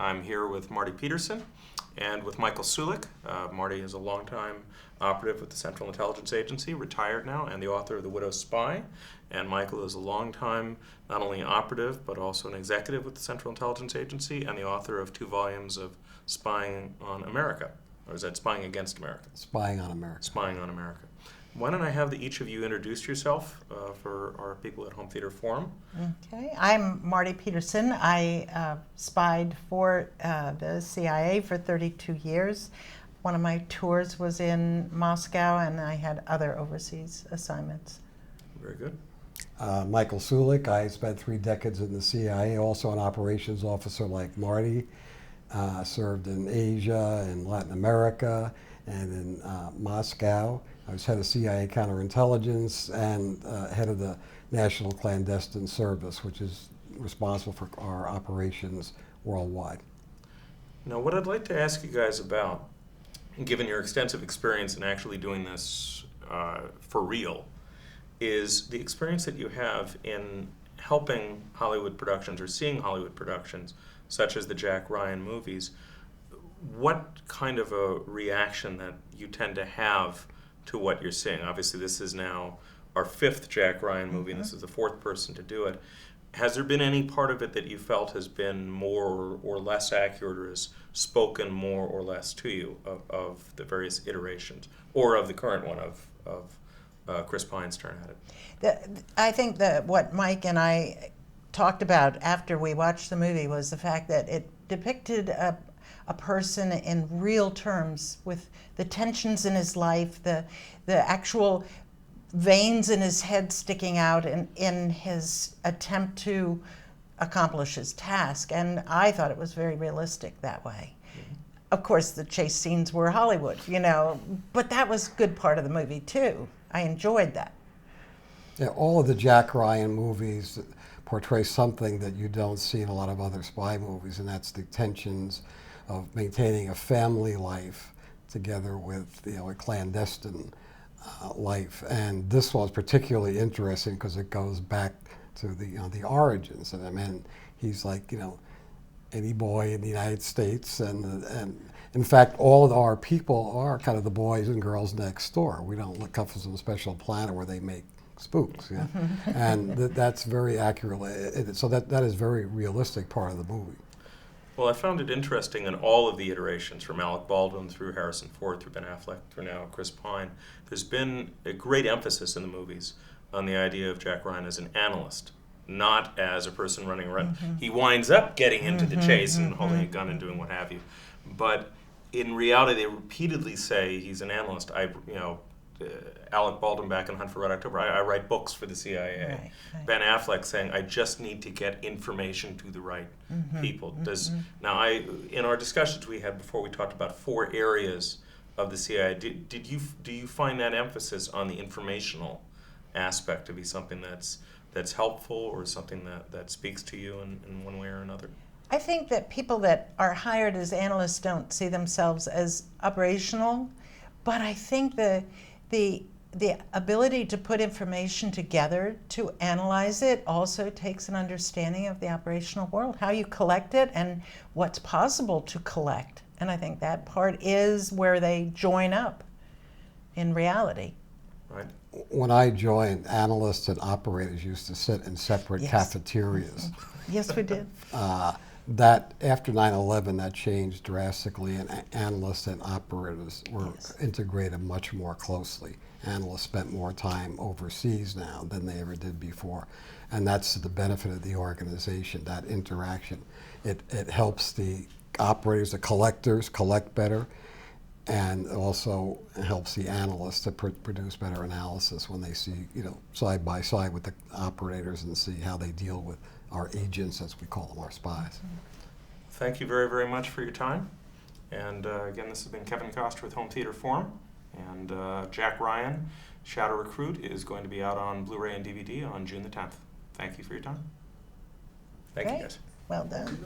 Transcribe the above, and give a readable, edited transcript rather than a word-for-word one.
I'm here with Marti Peterson and with Michael Sulick. Marti is a longtime operative with the Central Intelligence Agency, retired now, and the author of The Widow's Spy. And Michael is a longtime, not only operative, but also an executive with the Central Intelligence Agency and the author of 2 volumes of Spying on America. Or is that Spying Against America? Spying on America. Spying on America. Why don't I have each of you introduce yourself for our people at Home Theater Forum? Okay, I'm Marti Peterson. I spied for the CIA for 32 years. One of my tours was in Moscow, and I had other overseas assignments. Very good. Michael Sulick. I spent 3 decades in the CIA, also an operations officer like Marty. Served in Asia and Latin America and in Moscow. I was head of CIA counterintelligence and head of the National Clandestine Service, which is responsible for our operations worldwide. Now, what I'd like to ask you guys about, given your extensive experience in actually doing this for real, is the experience that you have in helping Hollywood productions or seeing Hollywood productions, such as the Jack Ryan movies. What kind of a reaction that you tend to have to what you're seeing? Obviously, this is now our 5th Jack Ryan movie, and this is the 4th person to do it. Has there been any part of it that you felt has been more or less accurate, or has spoken more or less to you of the various iterations, or of the current one of Chris Pine's turn at it? I think that what Mike and I talked about after we watched the movie was the fact that it depicted a person in real terms, with the tensions in his life, the actual veins in his head sticking out in his attempt to accomplish his task. And I thought it was very realistic that way. Mm-hmm. Of course, the chase scenes were Hollywood, but that was a good part of the movie too. I enjoyed that. Yeah, all of the Jack Ryan movies portray something that you don't see in a lot of other spy movies, and that's the tensions of maintaining a family life together with a clandestine life. And this one's particularly interesting because it goes back to the origins. And I mean, he's like any boy in the United States, and in fact, all of our people are kind of the boys and girls next door. We don't look up for some special planet where they make spooks, yeah? And that's very accurate. So that is very realistic part of the movie. Well, I found it interesting in all of the iterations, from Alec Baldwin through Harrison Ford, through Ben Affleck, through now Chris Pine. There's been a great emphasis in the movies on the idea of Jack Ryan as an analyst, not as a person running around. Mm-hmm. He winds up getting into the chase and holding a gun and doing what have you. But in reality, they repeatedly say he's an analyst. Alec Baldwin back in Hunt for Red October, I write books for the CIA. Right. Ben Affleck saying, I just need to get information to the right people. Now, in our discussions we had before, we talked about 4 areas of the CIA. Do you find that emphasis on the informational aspect to be something that's helpful, or something that speaks to you in one way or another? I think that people that are hired as analysts don't see themselves as operational, but I think the ability to put information together to analyze it also takes an understanding of the operational world, how you collect it and what's possible to collect. And I think that part is where they join up in reality. Right. When I joined, analysts and operators used to sit in separate cafeterias. Yes, we did. That after 9/11, that changed drastically, and analysts and operators were integrated much more closely. Analysts spent more time overseas now than they ever did before, and that's the benefit of the organization, that interaction. It helps the operators, the collectors, collect better, and also helps the analysts to produce better analysis when they see, side by side with the operators and see how they deal with our agents, as we call them, our spies. Thank you very, very much for your time. And again, this has been Kevin Koster with Home Theater Forum. And Jack Ryan, Shadow Recruit, is going to be out on Blu-ray and DVD on June the 10th. Thank you for your time. Thank you, guys. Well done.